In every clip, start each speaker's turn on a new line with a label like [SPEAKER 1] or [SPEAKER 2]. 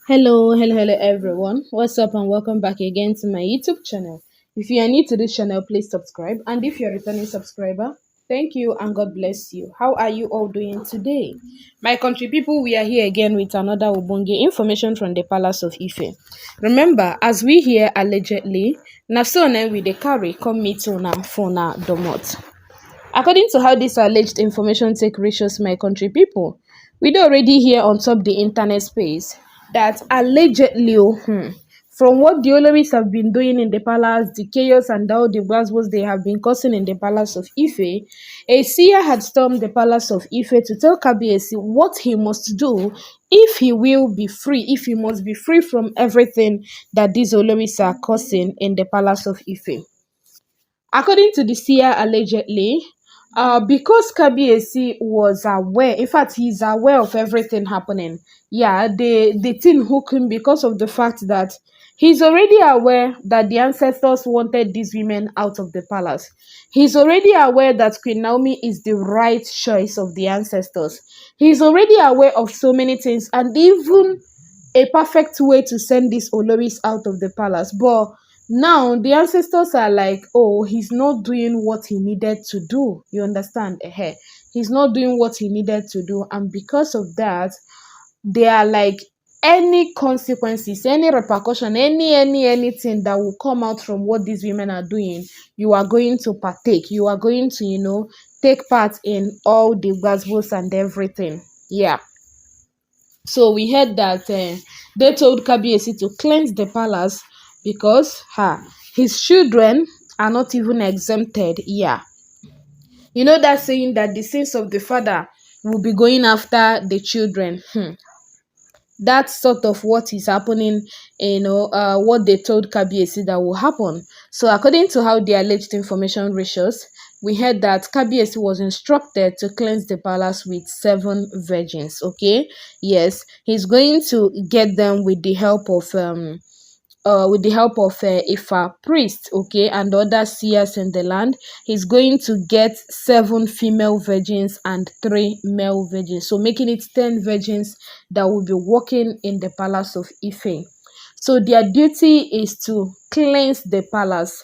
[SPEAKER 1] Hello everyone. What's up and welcome back again to my YouTube channel. If you are new to this channel, please subscribe. And if you're a returning subscriber, thank you and God bless you. How are you all doing today? My country people, we are here again with another Ubunge information from the Palace of Ife. Remember, as we hear allegedly, na so na we dey carry come meet una for na domot. According to how this alleged information take reaches my country people, we don already hear on top the internet space that allegedly, from what the Oloris have been doing in the palace, the chaos and all the was they have been causing in the palace of Ife, a seer had stormed the palace of Ife to tell Kabiesi what he must do if he will be free, if he must be free from everything that these Oloris are causing in the palace of Ife. According to the seer, allegedly, because Kabiesi was aware, in fact, he's aware of everything happening. Yeah, the thing hooked him because of the fact that he's already aware that the ancestors wanted these women out of the palace. He's already aware that Queen Naomi is the right choice of the ancestors. He's already aware of so many things and even a perfect way to send these Oloris out of the palace. But now the ancestors are like, oh, he's not doing what he needed to do. You understand? He's not doing what he needed to do. And because of that, they are like, any consequences, any repercussion, anything that will come out from what these women are doing, you are going to partake. You are going to, take part in all the gazbos and everything. Yeah. So we heard that they told Kabiesi to cleanse the palace because his children are not even exempted. Yeah. You know that saying that the sins of the father will be going after the children. That's sort of what is happening, what they told Kabiesi that will happen. So according to how the alleged information reaches, we heard that Kabiesi was instructed to cleanse the palace with 7 virgins. Okay, yes, he's going to get them with the help of Ifa priest, okay, and other seers in the land. He's going to get 7 female virgins and 3 male virgins, so making it 10 virgins that will be working in the palace of Ife. So their duty is to cleanse the palace.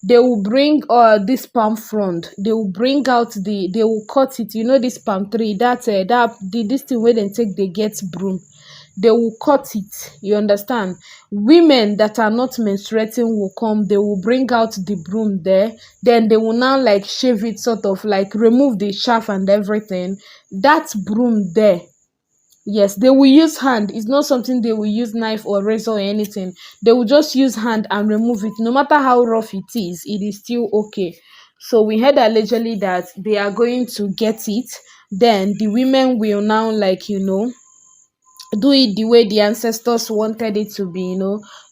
[SPEAKER 1] They will bring this palm frond. They will bring out they will cut it. You know this palm tree, this thing where they take, they get broom. They will cut it. You understand? Women that are not menstruating will come. They will bring out the broom there. Then they will now like shave it, sort of like remove the chaff and everything. That broom there, yes, they will use hand. It's not something they will use knife or razor or anything. They will just use hand and remove it. No matter how rough it is still okay. So we heard allegedly that they are going to get it. Then the women will now like, do it the way the ancestors wanted it to be,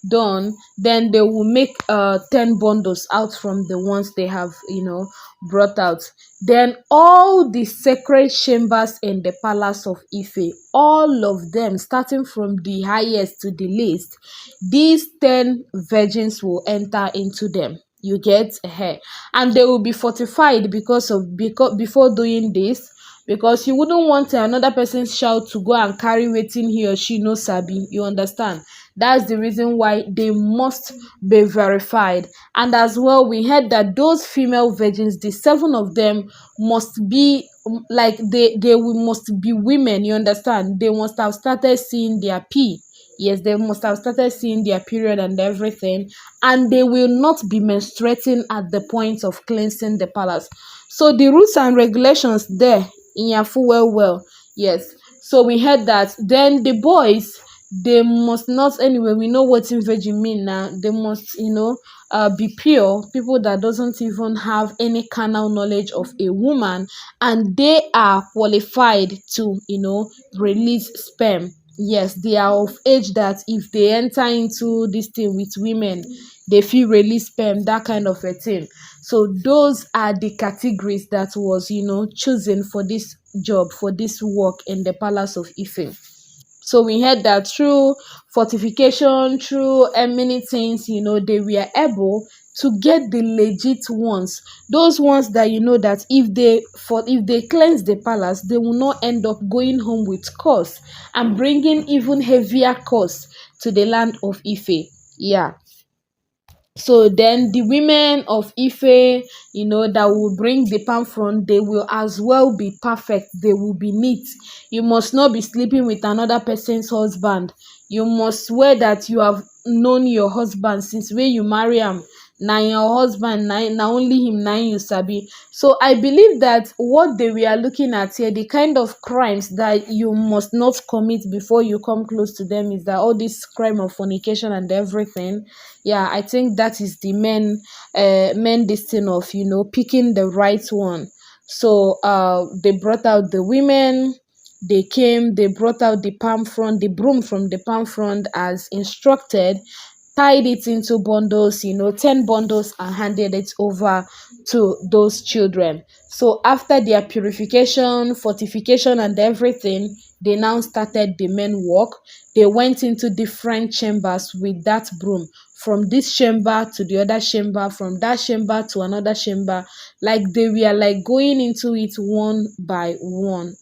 [SPEAKER 1] done. Then they will make 10 bundles out from the ones they have, brought out. Then all the sacred chambers in the palace of Ife, all of them, starting from the highest to the least, these 10 virgins will enter into them. You get hair, and they will be fortified because before doing this, because you wouldn't want another person's child to go and carry wetin he or she no sabi. You understand? That's the reason why they must be verified. And as well, we heard that those female virgins, the 7 of them, must be like must be women. You understand? They must have started seeing their pee. Yes, they must have started seeing their period and everything, and they will not be menstruating at the point of cleansing the palace. So the rules and regulations there in Yafu well. Yes. So we heard that. Then the boys, they must not, anyway, we know what in virgin mean now. They must, be pure, people that doesn't even have any carnal knowledge of a woman, and they are qualified to, release sperm. Yes, they are of age that if they enter into this thing with women, they feel release sperm, that kind of a thing. So those are the categories that was, chosen for this job, for this work in the palace of Ife. So we heard that through fortification, through many things, they were able to get the legit ones, those ones that you know that if they cleanse the palace, they will not end up going home with curse and bringing even heavier curse to the land of Ife. Yeah. So then the women of Ife, that will bring the palm front, they will as well be perfect. They will be neat. You must not be sleeping with another person's husband. You must swear that you have known your husband since when you marry him. Now your husband, now only him, now you sabi. So I believe that what they were looking at here, the kind of crimes that you must not commit before you come close to them, is that all this crime of fornication and everything. Yeah, I think that is the main this thing of picking the right one. So they brought out the women. They came, they brought out the palm front, the broom from the palm front as instructed, tied it into bundles, 10 bundles, and handed it over to those children. So after their purification, fortification, and everything, they now started the main work. They went into different chambers with that broom, from this chamber to the other chamber, from that chamber to another chamber. Like they were like going into it one by one,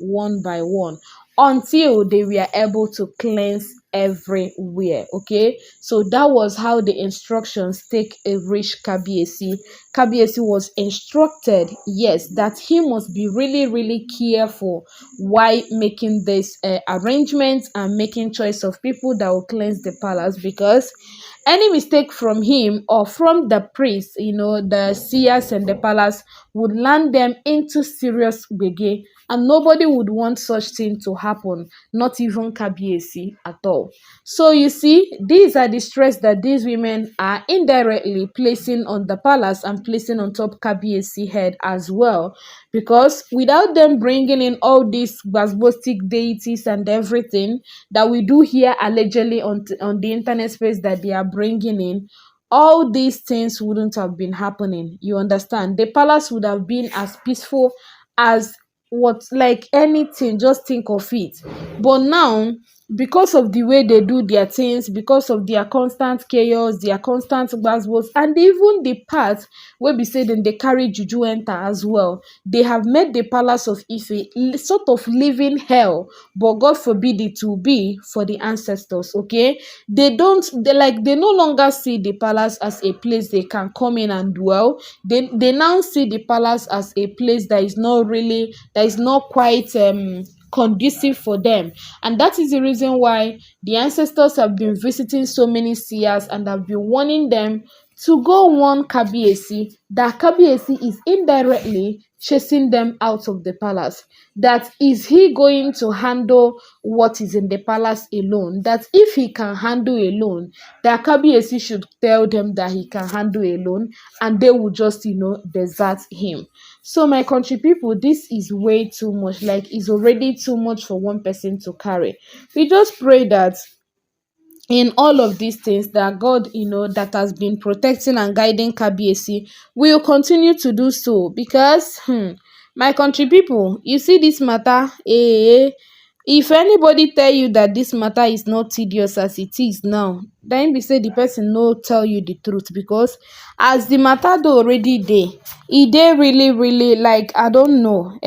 [SPEAKER 1] until they were able to cleanse everywhere. Okay, so that was how the instructions take a reach Kabiesi. Kabiesi was instructed, yes, that he must be really careful while making this arrangement and making choice of people that will cleanse the palace, because any mistake from him or from the priest, the seers and the palace, would land them into serious gbege, and nobody would want such thing to happen, not even Kabiesi at all. So you see, these are the stress that these women are indirectly placing on the palace and placing on top Kabiesi head as well, because without them bringing in all these basbostic deities and everything that we do hear allegedly on the internet space that they are bringing in, all these things wouldn't have been happening. You understand? The palace would have been as peaceful as what, like anything, just think of it. But now, because of the way they do their things, because of their constant chaos, their constant buzzwords, and even the part where we say then they carry juju enter as well, they have made the palace of Ife sort of living hell, but God forbid it to be for the ancestors. Okay, they no longer see the palace as a place they can come in and dwell. They now see the palace as a place that is not quite conducive for them. And that is the reason why the ancestors have been visiting so many seers and have been warning them to go warn Kabiesi that Kabiesi is indirectly chasing them out of the palace. That is he going to handle what is in the palace alone? That if he can handle alone, that Kabiesi should tell them that he can handle alone, and they will just desert him. So my country people, this is way too much. Like, it's already too much for one person to carry. We just pray that in all of these things, that God, that has been protecting and guiding Kabiesi, will continue to do so. Because my country people, you see this matter, if anybody tell you that this matter is not tedious as it is now, then be say the person no tell you the truth. Because as the matter do already dey, e dey really like, I don't know,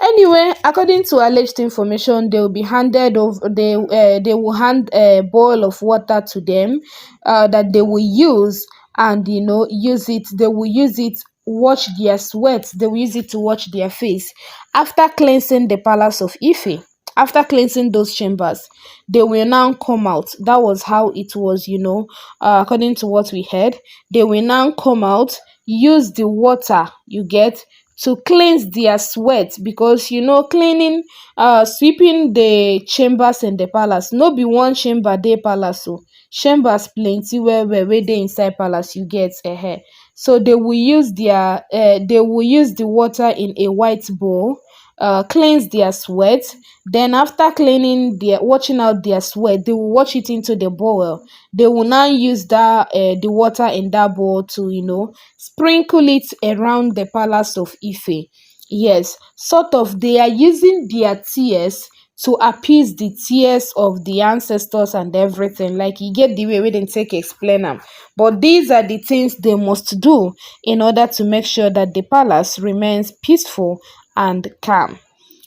[SPEAKER 1] Anyway, according to alleged information, they will be handed over. They will hand a bowl of water to them, that they will use, and use it. They will use it, wash their sweat. They will use it to wash their face after cleansing the palace of Ife. After cleansing those chambers, they will now come out. That was how it was, according to what we heard. They will now come out, use the water you get to cleanse their sweat, because cleaning, sweeping the chambers in the palace, no be one chamber dey palace. So chambers plenty where dey inside palace, you get so they will use the water in a white bowl, cleanse their sweat. Then after washing out their sweat, they will wash it into the bowl. They will now use the water in that bowl to sprinkle it around the palace of Ife. Yes, sort of they are using their tears to appease the tears of the ancestors and everything. Like, you get the way we didn't take explain them. But these are the things they must do in order to make sure that the palace remains peaceful and calm.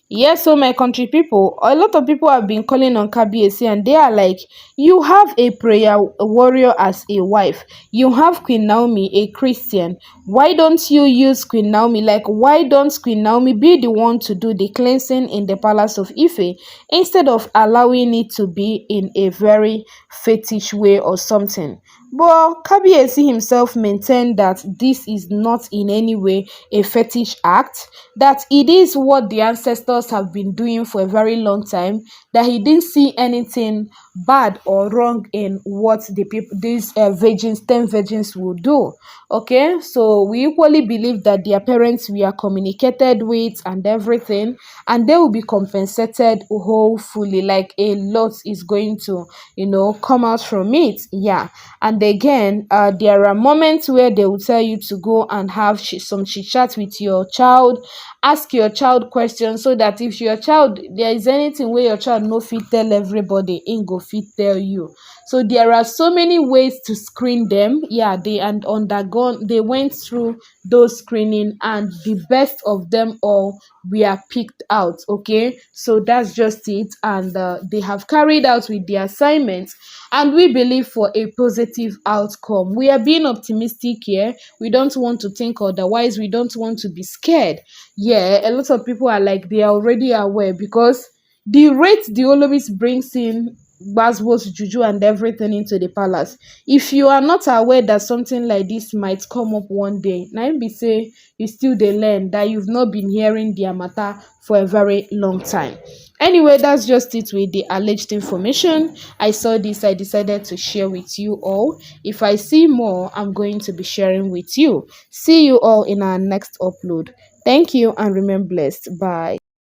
[SPEAKER 1] Yes, so my country people, a lot of people have been calling on Kabiyesi, and they are like, you have a prayer warrior as a wife. You have Queen Naomi, a Christian. Why don't you use Queen Naomi? Like, why don't Queen Naomi be the one to do the cleansing in the palace of Ife instead of allowing it to be in a very fetish way or something? But Kabiyesi himself maintained that this is not in any way a fetish act, that it is what the ancestors have been doing for a very long time, that he didn't see anything bad or wrong in what the people, these virgins, 10 virgins will do. Okay, so we equally believe that their parents were communicated with and everything, and they will be compensated wholefully. Like, a lot is going to, come out from it. Yeah. And again, there are moments where they will tell you to go and have some chit chat with your child, ask your child questions, so that if your child, there is anything where your child no fit tell everybody, in go fit tell you. So there are so many ways to screen them. Yeah, they went through those screening, and the best of them all were picked out. Okay, so that's just it, and they have carried out with the assignments, and we believe for a positive outcome. We are being optimistic here. We don't want to think otherwise. We don't want to be scared. Yeah, a lot of people are like, they are already aware, because the rate the Olobis brings in buzzwords, juju, and everything into the palace. If you are not aware that something like this might come up one day, now be say you still dey learn, that you've not been hearing their matter for a very long time. Anyway, that's just it with the alleged information. I saw this, I decided to share with you all. If I see more, I'm going to be sharing with you. See you all in our next upload. Thank you and remain blessed. Bye.